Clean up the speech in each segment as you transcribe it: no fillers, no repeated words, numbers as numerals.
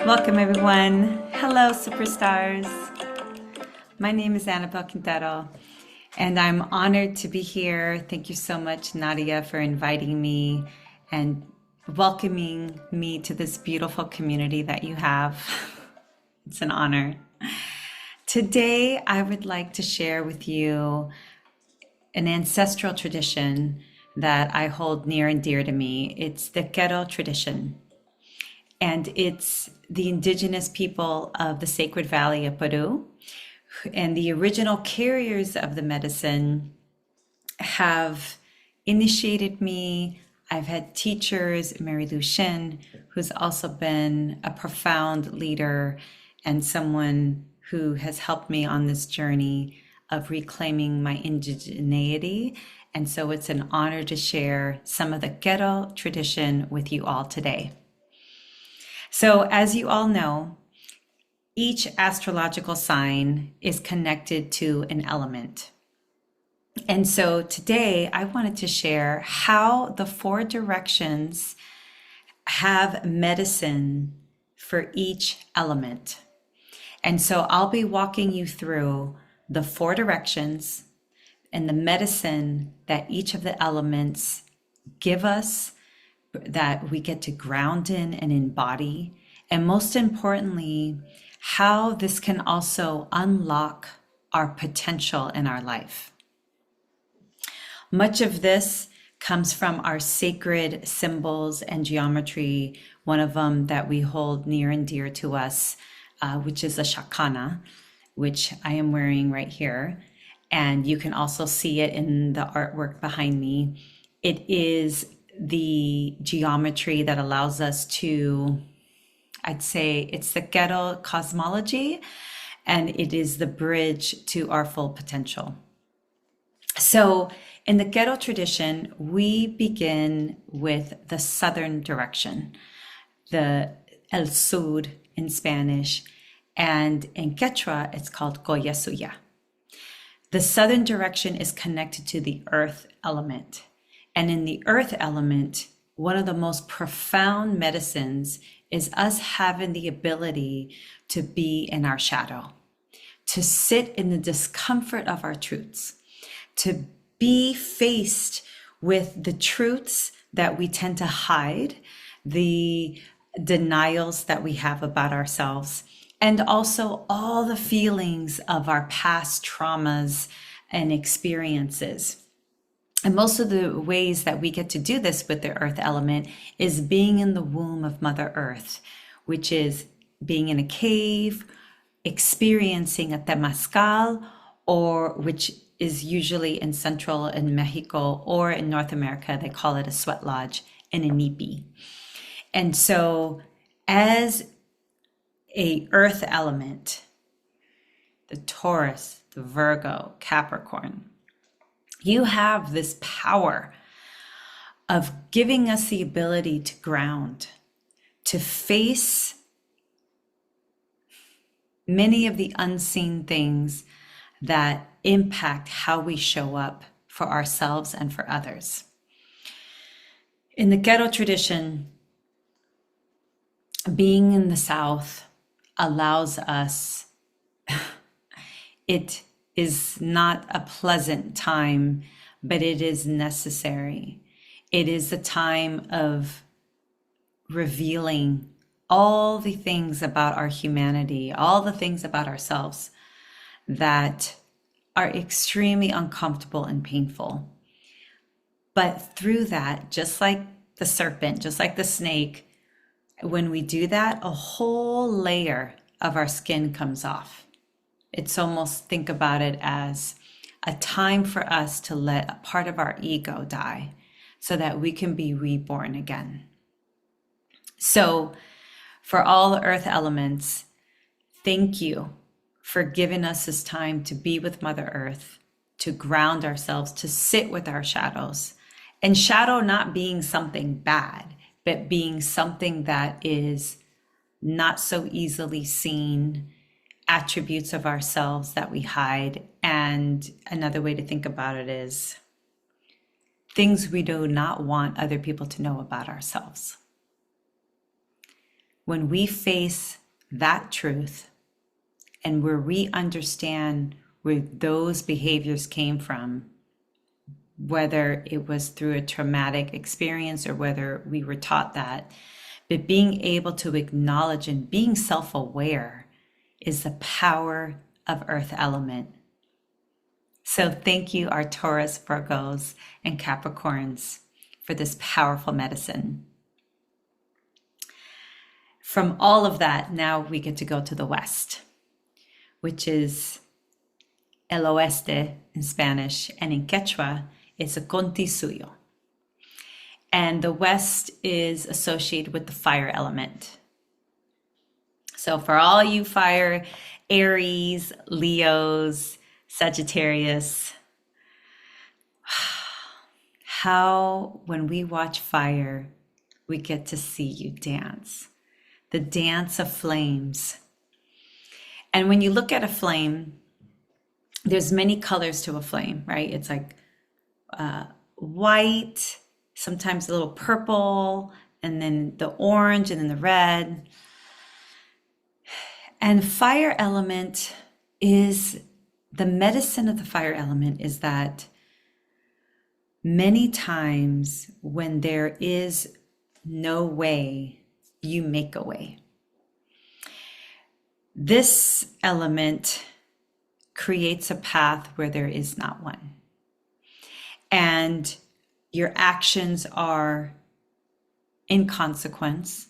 Welcome, everyone. Hello, superstars. My name is Annabel Quintero, and I'm honored to be here. Thank you so much, Nadiya, for inviting me and welcoming me to this beautiful community that you have. It's an honor. Today, I would like to share with you an ancestral tradition that I hold near and dear to me. It's the Quero tradition, and it's the indigenous people of the Sacred Valley of Peru. And the original carriers of the medicine have initiated me. I've had teachers, Mary Lou Shin, who's also been a profound leader and someone who has helped me on this journey of reclaiming my indigeneity. And so it's an honor to share some of the Quero tradition with you all today. So as you all know, each astrological sign is connected to an element. And so today I wanted to share how the four directions have medicine for each element. And so I'll be walking you through the four directions and the medicine that each of the elements give us, that we get to ground in and embody. And most importantly, how this can also unlock our potential in our life. Much of this comes from our sacred symbols and geometry, one of them that we hold near and dear to us, which is a shakana, which I am wearing right here. And you can also see it in the artwork behind me. It is the geometry that allows us to, I'd say it's the Quero cosmology, and it is the bridge to our full potential. So in the Quero tradition, we begin with the southern direction, the El Sur in Spanish, and in Quechua, it's called Goyasuya. The southern direction is connected to the earth element. And in the earth element, one of the most profound medicines is us having the ability to be in our shadow, to sit in the discomfort of our truths, to be faced with the truths that we tend to hide, the denials that we have about ourselves, and also all the feelings of our past traumas and experiences. And most of the ways that we get to do this with the earth element is being in the womb of Mother Earth, which is being in a cave, experiencing a temazcal, or which is usually in Central in Mexico, or in North America, they call it a sweat lodge, and a nipi. And so as a earth element, the Taurus, the Virgo, Capricorn, you have this power of giving us the ability to ground, to face many of the unseen things that impact how we show up for ourselves and for others. In the Quero tradition, being in the South allows us, it is not a pleasant time, but it is necessary. It is a time of revealing all the things about our humanity, all the things about ourselves that are extremely uncomfortable and painful. But through that, just like the serpent, just like the snake, when we do that, a whole layer of our skin comes off. It's almost, think about it as a time for us to let a part of our ego die so that we can be reborn again. So for all the earth elements, thank you for giving us this time to be with Mother Earth, to ground ourselves, to sit with our shadows. And shadow not being something bad, but being something that is not so easily seen, attributes of ourselves that we hide. And another way to think about it is things we do not want other people to know about ourselves. when we face that truth and where we understand where those behaviors came from, whether it was through a traumatic experience or whether we were taught that, but being able to acknowledge and being self-aware is the power of earth element. So thank you, our Taurus, Virgos, and Capricorns, for this powerful medicine. From all of that, now we get to go to the West, which is el oeste in Spanish, and in Quechua, it's a conti suyo. And the West is associated with the fire element. So for all you fire, Aries, Leos, Sagittarius, how when we watch fire, we get to see you dance. The dance of flames. And when you look at a flame, there's many colors to a flame, right? It's like white, sometimes a little purple, and then the orange, and then the red. And fire element is, the medicine of the fire element is that many times when there is no way, you make a way. This element creates a path where there is not one. And your actions are in consequence,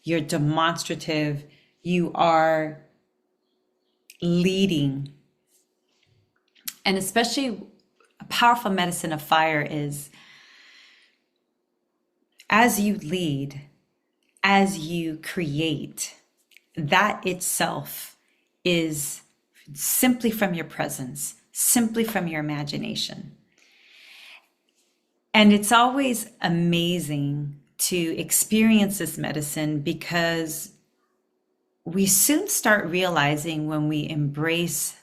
you're demonstrative, you are leading. And especially a powerful medicine of fire is as you lead, as you create, that itself is simply from your presence, simply from your imagination. And it's always amazing to experience this medicine because we soon start realizing when we embrace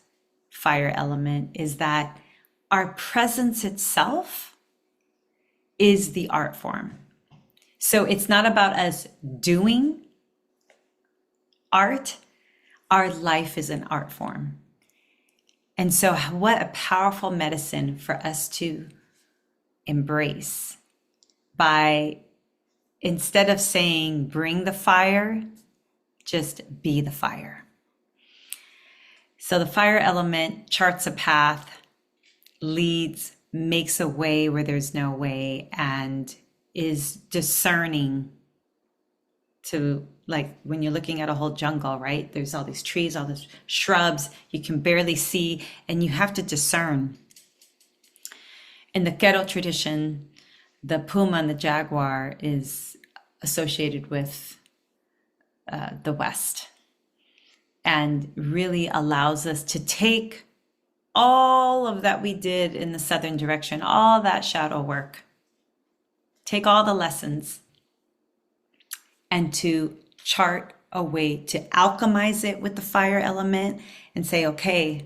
fire element is that our presence itself is the art form. So it's not about us doing art. Our life is an art form. And so what a powerful medicine for us to embrace by, instead of saying, bring the fire, just be the fire. So the fire element charts a path, leads, makes a way where there's no way, and is discerning to, like when you're looking at a whole jungle, right? There's all these trees, all these shrubs, you can barely see, and you have to discern. In the Q'ero tradition, the puma and the jaguar is associated with the West, and really allows us to take all of that we did in the southern direction, all that shadow work, take all the lessons, and to chart a way to alchemize it with the fire element and say, okay,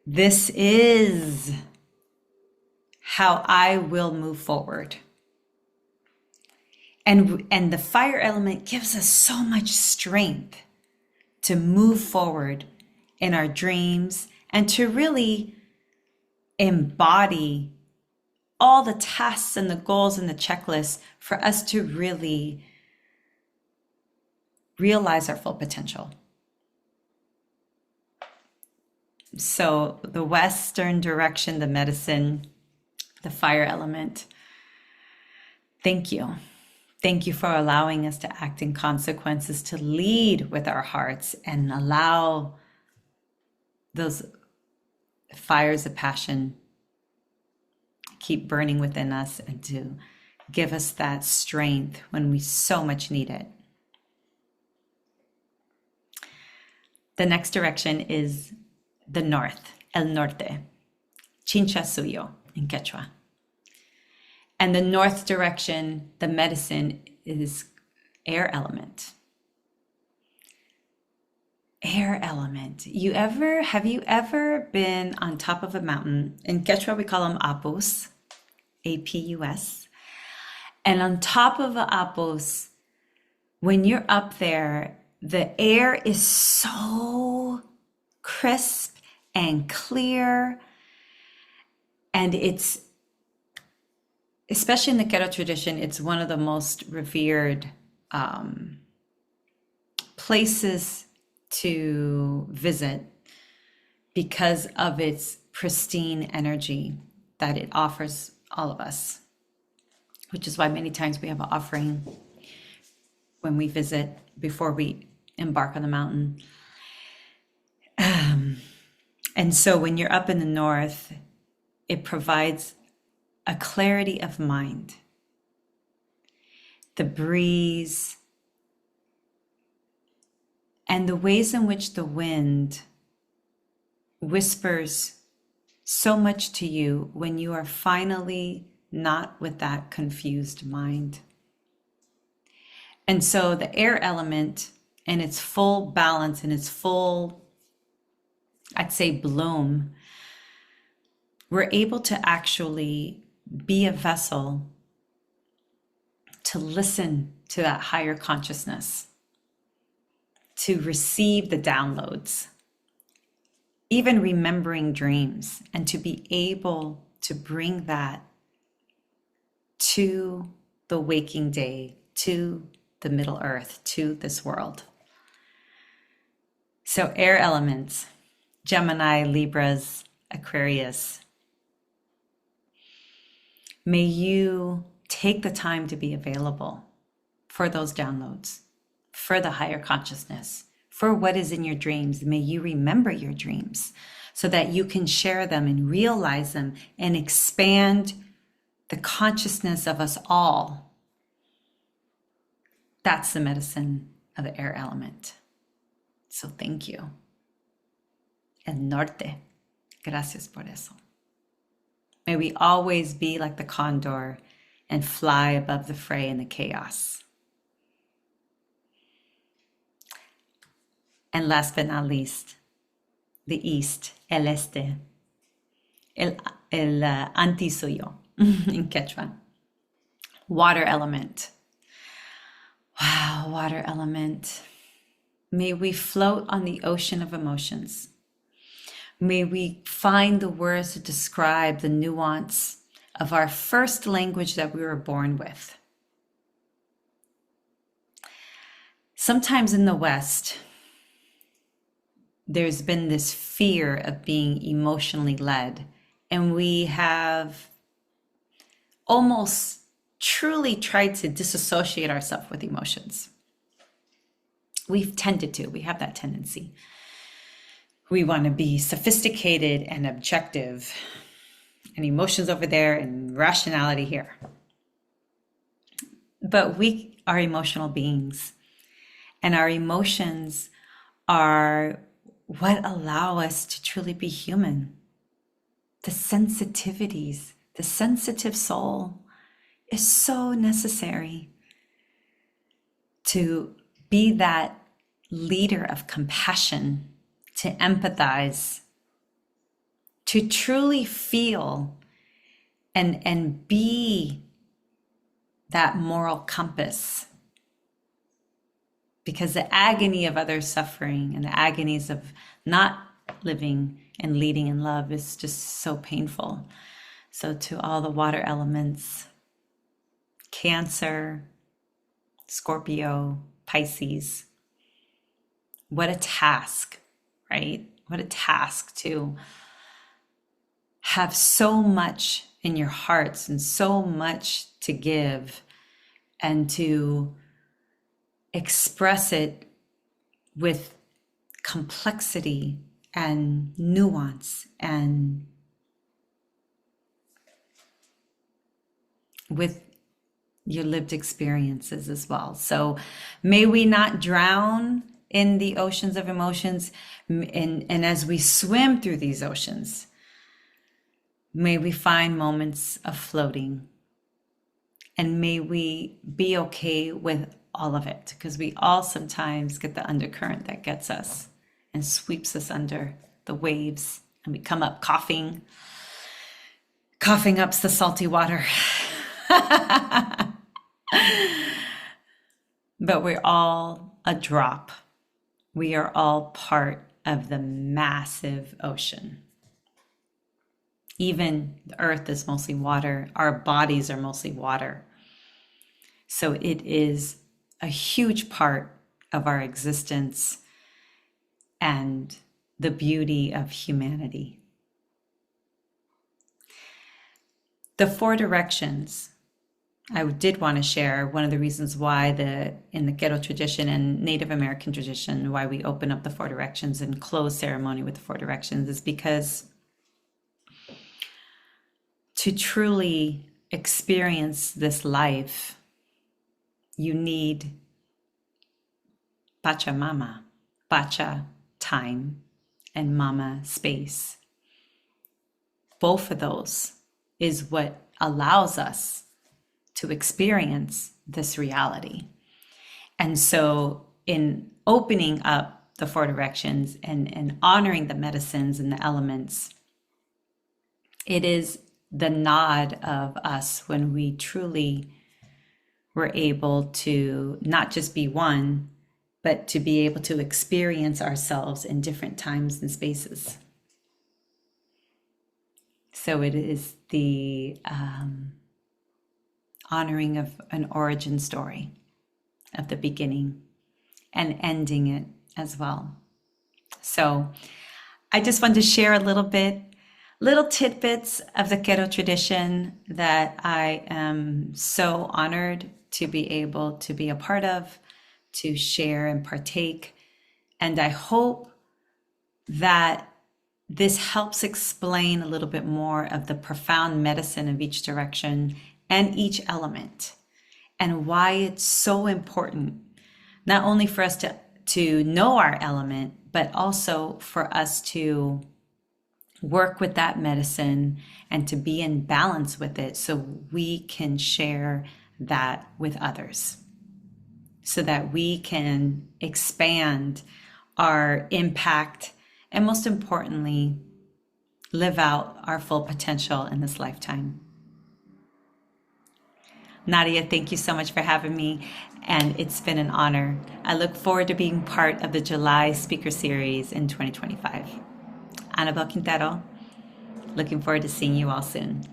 this is how I will move forward. And the fire element gives us so much strength to move forward in our dreams and to really embody all the tasks and the goals and the checklists for us to really realize our full potential. So the Western direction, the medicine, the fire element, thank you. Thank you for allowing us to act in consequences, to lead with our hearts and allow those fires of passion keep burning within us and to give us that strength when we so much need it. The next direction is the north, el norte, chincha suyo in Quechua. And the north direction, the medicine is air element. Air element. Have you ever been on top of a mountain? In Quechua, we call them apus, A-P-U-S. And on top of the apus, when you're up there, the air is so crisp and clear. And it's, especially in the Quero tradition, it's one of the most revered places to visit because of its pristine energy that it offers all of us, which is why many times we have an offering when we visit before we embark on the mountain. And so when you're up in the north, it provides a clarity of mind. The breeze and the ways in which the wind whispers so much to you when you are finally not with that confused mind. And so the air element in its full balance, in its full, I'd say, bloom, we're able to actually be a vessel to listen to that higher consciousness, to receive the downloads, even remembering dreams, and to be able to bring that to the waking day, to the Middle Earth, to this world. So air elements, Gemini, Libras, Aquarius, may you take the time to be available for those downloads, for the higher consciousness, for what is in your dreams. May you remember your dreams so that you can share them and realize them and expand the consciousness of us all. That's the medicine of the air element. So thank you. El Norte, gracias por eso. May we always be like the condor and fly above the fray and the chaos. And last but not least, the East, el Este, el Antisuyo in Quechua. Water element. Wow, water element. May we float on the ocean of emotions. May we find the words to describe the nuance of our first language that we were born with. Sometimes in the West, there's been this fear of being emotionally led, and we have almost truly tried to disassociate ourselves with emotions. We've tended to, we have that tendency. We want to be sophisticated and objective, and emotions over there and rationality here. But we are emotional beings, and our emotions are what allow us to truly be human. The sensitivities, the sensitive soul is so necessary to be that leader of compassion, to empathize, to truly feel and be that moral compass. Because the agony of others' suffering and the agonies of not living and leading in love is just so painful. So to all the water elements, Cancer, Scorpio, Pisces, what a task, right? What a task to have so much in your hearts and so much to give, and to express it with complexity and nuance and with your lived experiences as well. So may we not drown in the oceans of emotions, and as we swim through these oceans, may we find moments of floating, and may we be okay with all of it, because we all sometimes get the undercurrent that gets us and sweeps us under the waves, and we come up coughing up the salty water. but we're all a drop. We are all part of the massive ocean. Even the earth is mostly water. Our bodies are mostly water. So it is a huge part of our existence and the beauty of humanity. The four directions, I did want to share one of the reasons why in the Ghetto tradition and Native American tradition, why we open up the four directions and close ceremony with the four directions is because to truly experience this life, you need Pachamama, Pacha, time, and Mama, space. Both of those is what allows us to experience this reality. And so in opening up the four directions and honoring the medicines and the elements, it is the nod of us when we truly were able to not just be one, but to be able to experience ourselves in different times and spaces. So it is the honoring of an origin story of the beginning and ending it as well. So I just wanted to share a little tidbits of the Quero tradition that I am so honored to be able to be a part of, to share and partake. And I hope that this helps explain a little bit more of the profound medicine of each direction and each element, and why it's so important, not only for us to know our element, but also for us to work with that medicine and to be in balance with it so we can share that with others, so that we can expand our impact and, most importantly, live out our full potential in this lifetime. Nadiya, thank you so much for having me, and it's been an honor. I look forward to being part of the July speaker series in 2025. Annabel Quintero, looking forward to seeing you all soon.